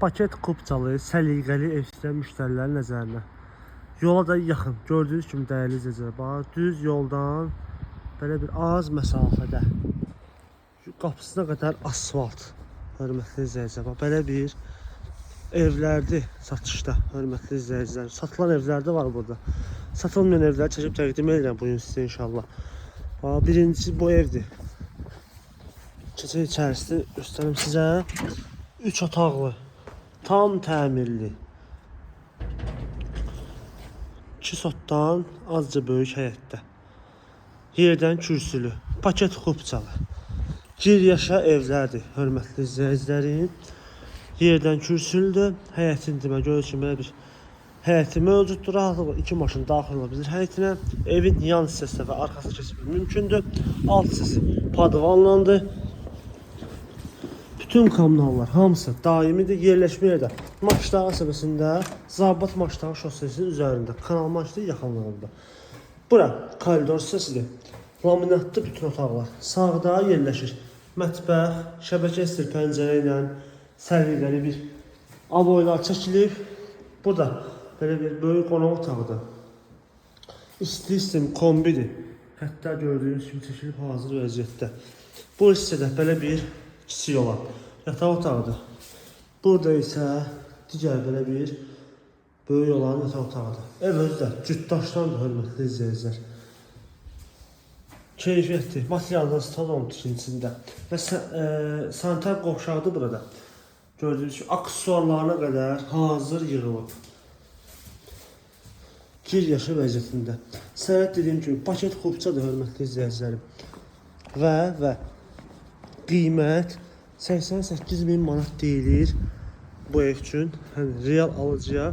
Paket Kupçalı, səliqəli ev istəyən müştərilərin nəzərinə. Yola da yaxın. Gördüyünüz kimi dəyərli izləyicilər. Bax, düz yoldan belə bir az məsafədə. Qapısına qədər asfalt. Hörmətli izləyicilər. Bax, belə bir evlərdir satışda. Hörmətli izləyicilər. Satılan evlər də var burada. Satılmayan evləri çəkib təqdim edirəm bugün sizə inşallah. Bax, birincisi bu evdir. Keçək içərisini göstərim sizə. 3 otaqlı. Tam təmirli. 2 sotdan azca böyük həyətdə. Yerdən kürsülü. Paket Kupçalı. Gir yaşa evlərdir, hörmətli izləyicilərim. Yerdən kürsülüdür. Həyətin demə görürsünüz ki, belə bir həyəti mövcuddur. Rahatlıqla 2 maşın daxil ola bilir həyətinə. Evin yan hissəsinə və arxasına keçib mümkündür. Alt hissəsi padvanlandı. Bütün kommunallar hamısı daimidir. Yerləşmə yerdə Maçdağı qəsəbəsində Zabbat Maçdağı şossesinin üzərində, Kanal Maçda yaxınlığında. Bura koridor hissəsidir. Laminatlı bütün otaqlar. Sağda yerləşir mətbəx, şəbəkə istir pəncərə ilə səliqəli bir aboylar çəkilib. Burada belə bir böyük qonaq otağıdır. İsti sistem kombidir. Hətta gördüyünüz kimi çəkilib hazır vəziyyətdə. Bu hissədə belə bir kiçik olan yataq otağıdır. Burada isə digər belə bir böyük olan yataq otağıdır. Ev özü də cütdaşdandır, hörmətli izləyicilər. Keyfiyyətli, materialdan stat olub ikincisində. Və sanitar qovşaqdır burada. Gördüyünüz kimi aksesuarlarına qədər hazır yığılıb. Gir yaşı vəziyyətində. Sənət dediyim kimi paket Kupçadır, hörmətli izləyicilərim. Və qiymət 88.000 manat deyilir bu ev üçün. Yəni real alıcıya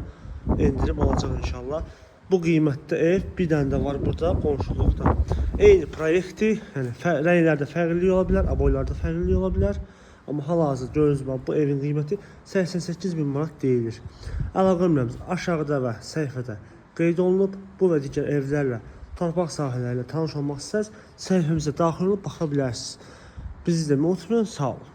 endirim alacaq inşallah. Bu qiymətdə ev bir dənə də var burada qonşuluqda. Eyni proyektdir. Yəni rənglərdə fərqli ola bilər, aboylarda fərqli ola bilər. Amma hal-hazırda gördüyünüz kimi bu evin qiyməti 88.000 manat deyilir. Əlaqə nömrəmiz aşağıda və səhifədə qeyd olunub. Bu və digər evlərlə, torpaq sahələri ilə tanış olmaq istərsəniz səhifəmizə daxil olub baxa bilərsiniz. Bizi izləməyi unutmayın. Sağ olun.